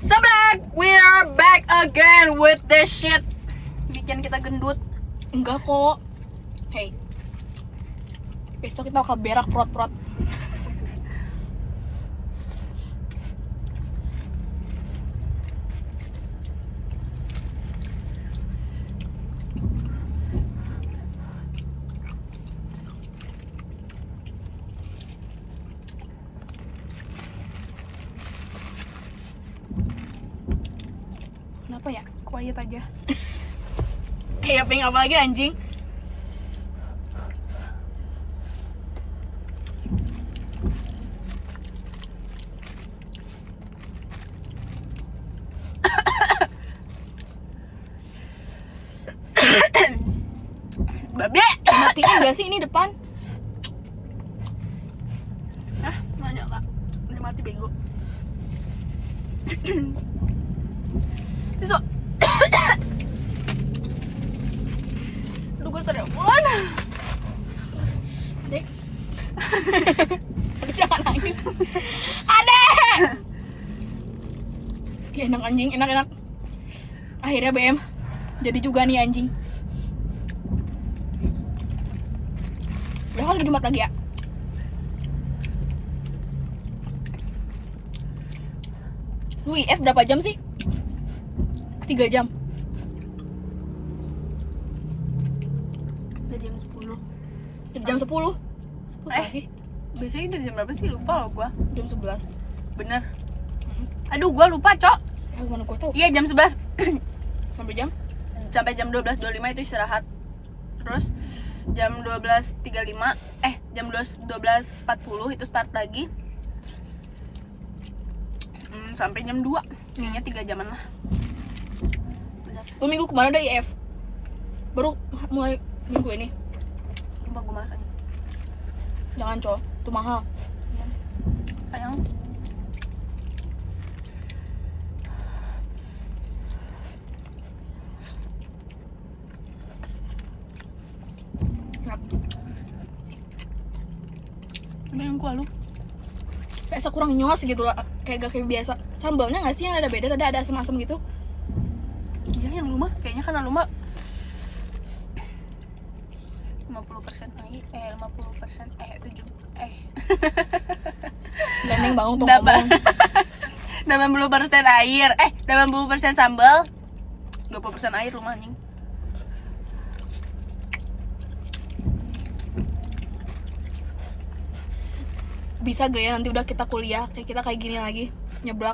Seblak, we're back again with this shit. Bikin kita gendut. Enggak kok. Hey, besok kita bakal berak prot-prot. Kenapa ya? Quiet aja. Ya pengen apa lagi anjing? Babe, Matiin gak sih ini depan? nanya kak. Udah mati bego. Susu. Aduh, gue telepon. Adek. Adek jangan nangis. Adek. Ya enak anjing, enak. Akhirnya BM jadi juga nih anjing. Udah kan Jumat lagi ya? Lu IF berapa jam sih? 3 jam. Dari jam 10. Dari jam 10. Biasanya dari jam berapa sih? Lupa loh gua. Jam 11. Bener. Aduh, gua lupa, Cok. Ya mana gua tahu. Iya, jam 11. Sampai jam? Sampai jam 12.25 itu istirahat. Terus jam 12.35 jam 12.40 itu start lagi. Sampai jam 2. Kayaknya 3 jaman lah. Bener. Tuh minggu kemarin ada IF. Baru mulai minggu ini. Sumpah gua masanya. Jangan cow, itu mahal. Sayang. Yang gua lu. Kayak kurang nyos gitu lah, kayak gak kayak biasa. Sambalnya nggak sih yang ada beda, ada asam-asam gitu. Iya, yang lu mah kayaknya karena lu mah 50% air, 50% 7 Gandeng bangun tuh Dapat. ngomong. 80% air, 80% sambal, 20% air lu mah anjing. Bisa gak ya nanti udah kita kuliah, kayak kita kayak gini lagi, nyeblak.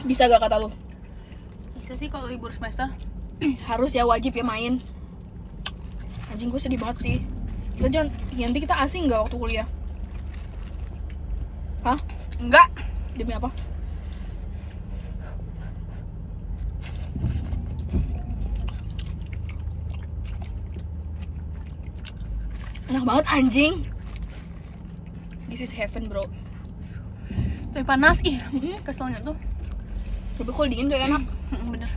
Bisa gak kata lu? Bisa sih kalau libur semester. Harus ya, wajib ya main. Anjing gue sedih banget sih. Kita jangan, ya nanti kita asing gak waktu kuliah? Hah? Enggak. Demi apa? Enak banget anjing. This is heaven bro. Tapi panas, keselnya tuh. Tapi kalau dingin gak enak. Bener.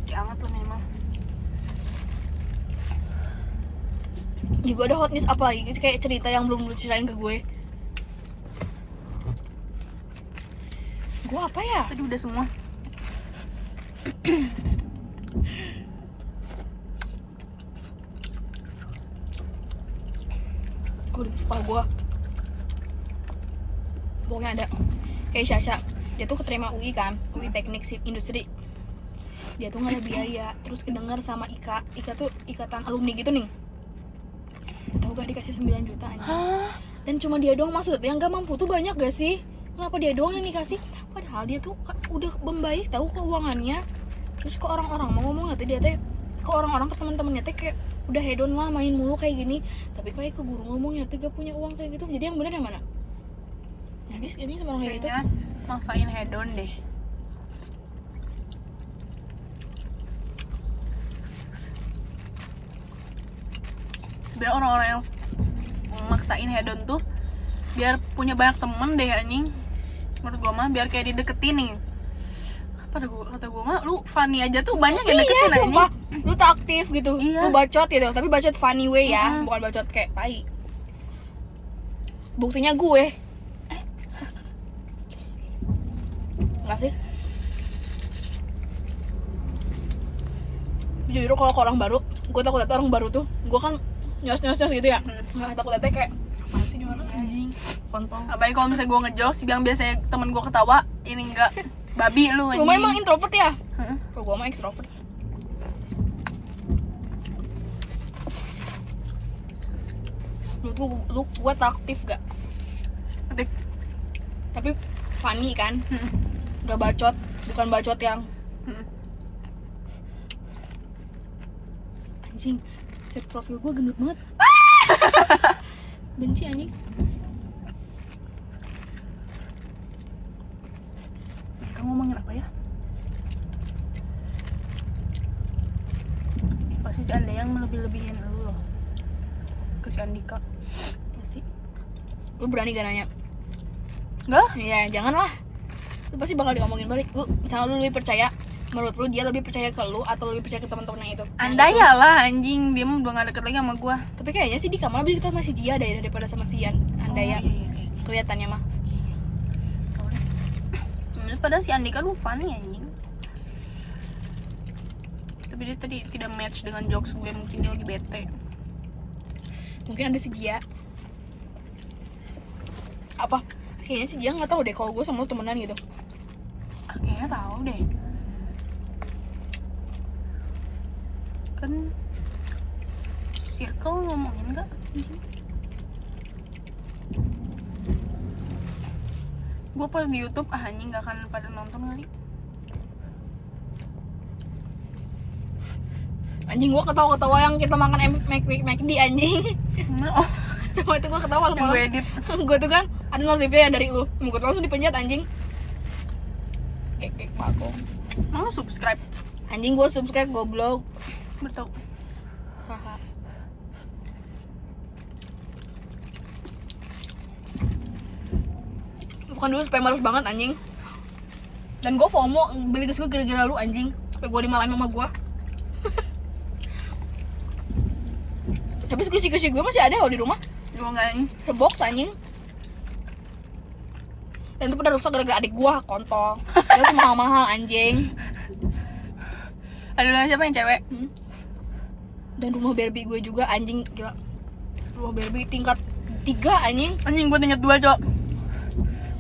Kayak anget loh memang. Ih, gue ada hot news apa lagi, kayak cerita yang belum lu ceritain ke gue. Gue apa ya? Tadi udah semua. Oh, di sekolah gue pokoknya ada kayak Syasha, dia tuh keterima UI kan, UI Teknik Industri. Dia tuh gak ada biaya, terus kedengar sama Ika tuh ikatan alumni gitu nih. Tahu gak dikasih 9 juta aja. Dan cuma dia doang, maksud yang gak mampu tuh banyak gak sih? Kenapa dia doang yang dikasih? Padahal dia tuh udah membaik tahu keuangannya. Terus ke orang-orang mau ngomong nanti dia teh ke orang-orang, ke teman-temannya teh kayak udah hedon lah, main mulu kayak gini. Tapi kayak ke guru ngomongnya teh gak punya uang kayak gitu. Jadi yang bener yang mana? Habis ini sama orang kayak gitu. Kayaknya maksain hedon deh. Biar orang-orang yang maksain hedon tuh biar punya banyak temen deh anjing. Menurut gua mah biar kayak dideketin nih. Kata gua mah lu funny aja tuh banyak yang deketin Iya, sumpah. anjing. Lu tuh aktif gitu. Iya. Lu bacot gitu, tapi bacot funny way ya, bukan bacot kayak tai. Buktinya gue. Enggak sih. Jujur kalau ke orang baru, gue takut liat orang baru tuh, gue kan nyos gitu ya. Nggak takut liatnya kayak apaan sih nih orang anjing, kontol. Apalagi kalau misalnya gue ngejokes, yang biasanya temen gue ketawa, ini enggak, babi lu anjing. Lu emang introvert ya? Heeh. Kalau gue mah extrovert. Lu gue aktif gak? Aktif. Tapi funny kan? Heeh. Gak bacot, bukan bacot yang Heeh. anjing, set profil gue gendut banget. Benci anjing. Kamu ngomongin apa ya? Pasti si Anda yang melebih-lebihin lu loh ke si Andika. Pasti. Lu berani gak nanya? Enggak? Ya janganlah. Lu pasti bakal diomongin balik. Lu misalnya lu lebih percaya, menurut lu dia lebih percaya ke lu atau lebih percaya ke teman-teman yang itu? Anda ya lah anjing, dia mah udah gak deket lagi sama gua. Tapi kayaknya sih di kamar lebih dekat sama si Jia deh daripada sama si Anda ya. Iya. Kelihatannya mah. Padahal si Andika lu funny anjing. Tapi dia tadi tidak match dengan jokes gue, mungkin dia lagi bete. Mungkin ada si Jia. Apa? Kayaknya si Jia nggak tahu deh kalau gue sama lu temenan gitu. Kayaknya tahu deh. Kan circle ngomongin enggak? Gue pas di YouTube anjing gak akan pada nonton kali. Anjing gue ketawa-ketawa yang kita makan McD anjing. Oh, Cuma itu gue ketawa yang gue edit. Gue tuh kan ada notifnya dari lu. Gue tuh langsung dipencet anjing. Kek bakong. Mau lu subscribe? Anjing gue subscribe goblok. Bertau. Haha. Bukan dulu supaya males banget anjing. Dan gue FOMO beli gas gue gara-gara lu anjing. Supaya gue dimarahin sama gue. Tapi squishy gue masih ada loh di rumah. Gue enggak anjing. Sebox anjing. Dan itu pada rusak gara-gara adik gue, kontol. Dia tuh mahal-mahal anjing. Ada siapa yang cewek? Dan rumah Barbie gue juga anjing, gila. Rumah Barbie tingkat 3 anjing. Anjing gue inget 2 cok.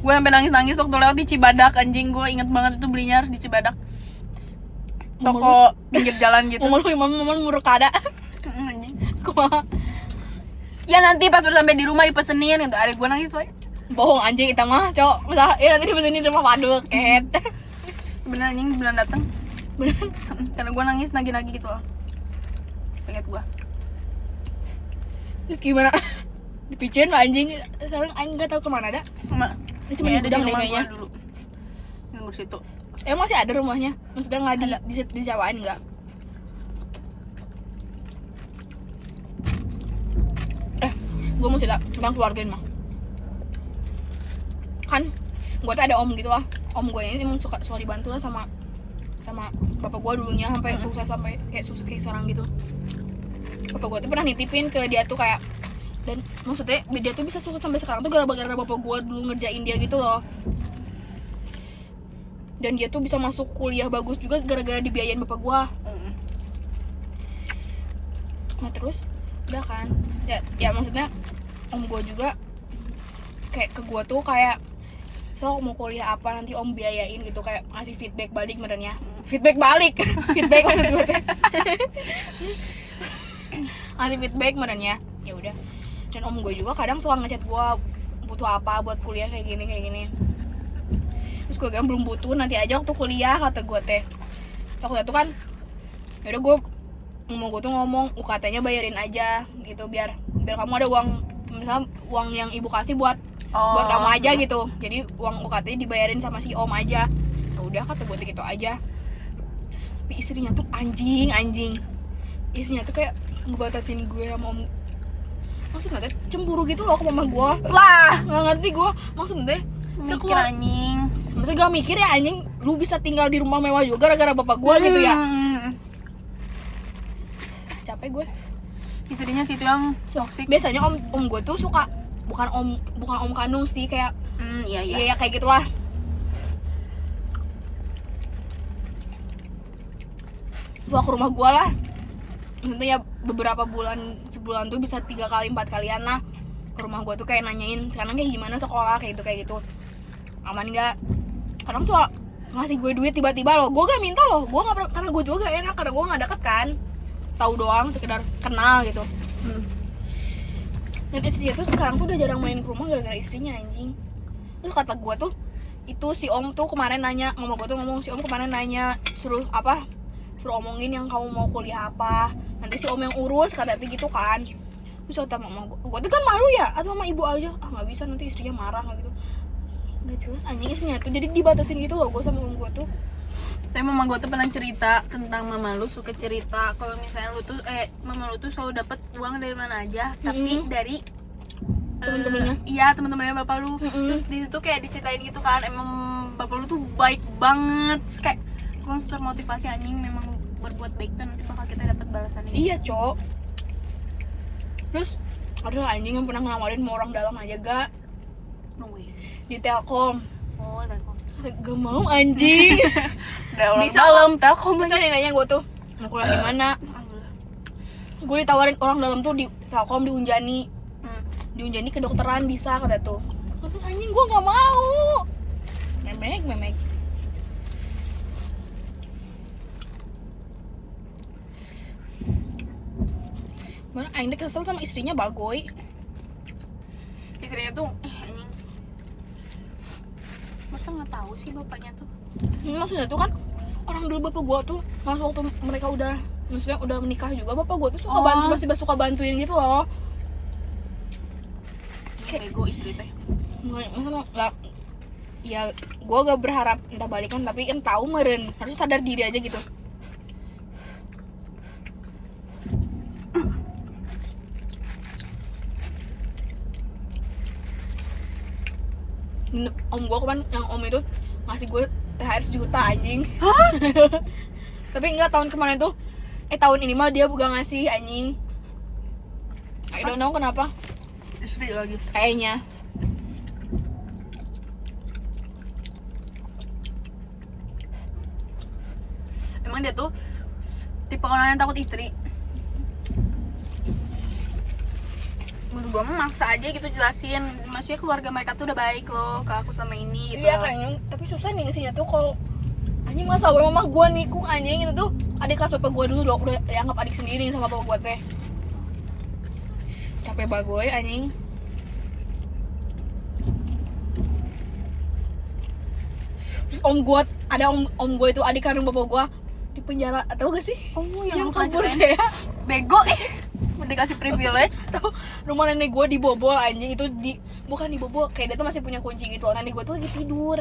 Gue sampai nangis waktu lewat di Cibadak anjing. Gue inget banget itu belinya harus di Cibadak. Toko pinggir jalan gitu. Momen murukada. Anjing. Kumaha? Ya nanti pas udah sampai di rumah dipesenin itu. Adik gue nangis woy. Bohong anjing kita mah, cok. Masa ya nanti dipesenin di rumah Paduk, ket. Bener anjing bulan datang. Bener. Karena gue nangis nagih-nagih gitu loh. Ingat gue. Terus gimana? Dipicin lah anjing. Sekarang anjing nggak tahu kemana ada. Sama. Ini cuma di Ada gudang deh rumah kayaknya. gua dulu. Nomor situ. Masih ada rumahnya? Maksudnya nggak disewain nggak? Gue mau cerita tentang keluarga ini mah. Kan, gue tuh ada om gitu lah. Om gue ini emang suka dibantu lah sama bapak gue dulunya sampai sukses kayak sekarang gitu. Bapak gue tuh pernah nitipin ke dia tuh kayak, dan maksudnya dia tuh bisa sukses sampai sekarang tuh gara-gara bapak gue dulu ngerjain dia gitu loh. Dan dia tuh bisa masuk kuliah bagus juga gara-gara dibiayain bapak gue. Nah terus udah kan ya maksudnya om gue juga kayak ke gue tuh kayak, so mau kuliah apa nanti om biayain gitu, kayak ngasih feedback balik benernya. Feedback balik feedback maksud gue teh. Ngasih feedback benernya. Ya udah, dan om gue juga kadang suka ngechat gue butuh apa buat kuliah kayak gini. Terus gue bilang belum butuh, nanti aja waktu kuliah kata gue teh. Waktu itu kan ya udah gue gue tuh ngomong UKT-nya bayarin aja gitu, biar kamu ada uang, misalnya uang yang ibu kasih buat kamu aja gitu. Jadi uang UKT dibayarin sama si om aja. Ya udah kata gue gitu aja. Tapi istrinya tuh anjing. Istrinya tuh kayak ngebatasin gue sama om. Maksudnya teh cemburu gitu loh ke mama gue. Lah, nggak ngerti gue. Maksudnya teh Mikir anjing. Maksudnya gak mikir ya anjing, lu bisa tinggal di rumah mewah juga gara-gara bapak gue gitu ya. Capek gue. Istrinya situ yang toxic. Biasanya om gue tuh suka bukan om kandung sih, kayak Iya iya. ya kayak gitulah. Gua ke rumah gua lah, maksudnya ya beberapa sebulan tuh bisa 3 kali 4 kalian lah ke rumah gua tuh, kayak nanyain sekarang kayak gimana sekolah, kayak gitu aman nggak. Kadang suka ngasih gue duit tiba-tiba loh, gue gak minta loh, gue nggak pernah, karena gue juga gak enak, karena gue nggak deket kan, tahu doang, sekedar kenal gitu. Dan istrinya tuh sekarang tuh udah jarang main ke rumah gara-gara istrinya anjing. Terus kata gue tuh, itu si om tuh kemarin nanya, mama gue tuh ngomong, si om kemarin nanya suruh omongin yang kamu mau kuliah apa, nanti si om yang urus, kata gitu kan. Terus kata mama gue tuh kan malu ya, atau sama ibu aja, nggak bisa nanti istrinya marah gitu. Nggak jelas anjing istrinya tuh, jadi dibatasin gitu loh gue sama om gue tuh. Tapi mama gue tuh pernah cerita tentang mama lu, suka cerita kalau misalnya lu tuh mama lu tuh selalu dapat uang dari mana aja, tapi dari Temen-temennya. Iya, teman-temannya bapak lu. Terus di situ kayak diceritain gitu kan, emang bapak lu tuh baik banget. Terus kayak gue termotivasi anjing, memang berbuat baik tuh nanti bakal kita dapat balasan ini. Iya cok. Terus ada anjing yang pernah nawarin mau orang dalam aja gak No way. di Telkom. Oh, Telkom. Gak mau anjing. Udah orang Bisa dalam Telkom Terus lagi. ada yang nanya gue tuh mau kuliah di mana. Gue ditawarin orang dalam tuh di Telkom, di Unjani kedokteran bisa, kata tuh. Terus anjing gue gak mau. Memek. Mana aing kesel sama istrinya bagoy. Istrinya tuh anjing. Masa nggak tahu sih bapaknya tuh? Maksudnya tuh kan orang dulu bapak gua tuh pas waktu mereka udah menikah juga, bapak gua tuh suka bantu, pasti suka bantuin gitu loh. Kayak ego istri teh. Masa nggak, ya gua gak berharap entah balikan, tapi kan tahu meren harus sadar diri aja gitu. Om gua kan yang om itu ngasih gue THR 1 juta anjing. Tapi enggak, tahun kemarin tuh tahun ini mah dia bukan ngasih anjing. I don't know kenapa. Istri lagi. Kayaknya. Emang dia tuh tipe orang yang takut istri. Menurut gua mah maksa aja gitu jelasin, maksudnya keluarga mereka tuh udah baik loh ke aku sama ini gitu. Iya kayaknya, tapi susah nih ngisinya tuh kalau anjing masa we mama gua niku anjing itu tuh adik kelas bapak gua dulu loh, udah dianggap adik sendiri sama bapak gua teh. Capek bagoy anjing. Terus om gua itu adik kandung bapak gua di penjara, atau gak sih? Oh, Yang yang kabur kabur ya. bego udah dikasih privilege. Tahu rumah nenek gue dibobol anjing, itu bukan dibobol, kayak dia tuh masih punya kunci gitu loh. Nenek gue tuh lagi tidur,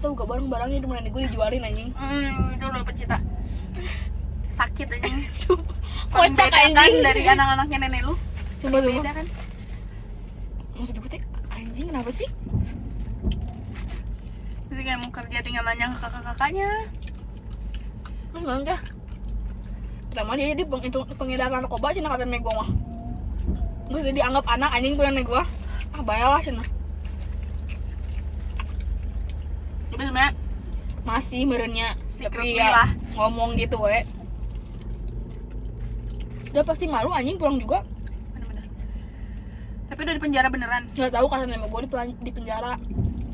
tahu gak barang-barangnya di rumah nenek gue dijualin anjing. Itu udah pencipta sakit anjing. Kocak Membedakan anjing dari anak-anaknya nenek lu. Coba Beda kan? maksud gue teh anjing kenapa sih? Jadi kayak mau kerja tinggal nanya ke kakak-kakaknya. Enggak. Pertama dia jadi pengedar narkoba cina kata nenek gue mah. Terus jadi dianggap anak anjing punya nenek gue. Bayalah cina. Tapi sebenarnya Masih merenya, secretly tapi ya lah. ngomong gitu we. Dia pasti malu anjing pulang juga. Bener-bener. Tapi udah di penjara beneran. Gak tahu kata nenek gue di penjara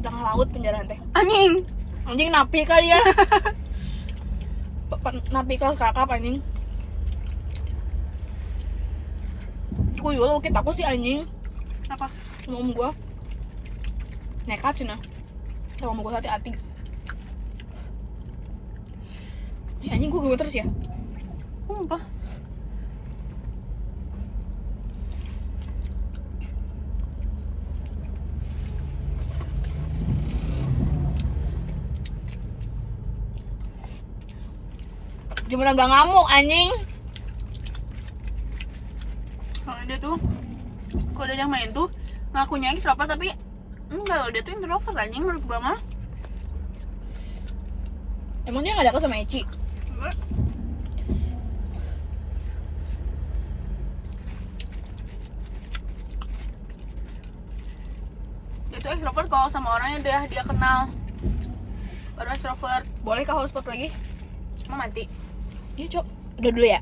tengah laut, penjara teh. Anjing Napi kali ya. Napi kelas kakap anjing. Gue juga lo takut sih anjing. apa? Sama om gue nekat cina. Sama om gue hati-hati. Anjing gue terus ya. Apa? Gimana gak ngamuk anjing? Kalau dia tuh, kalau dia yang main tuh ngakunya extrovert tapi enggak loh, dia tuh introvert anjing menurut gua mah. Emang dia gak deket sama Eci? Enggak. tuh ekstrovert kalau sama orangnya dia kenal, baru ekstrovert. Boleh kah hotspot lagi? Emang mati. Iya cok, udah dulu ya.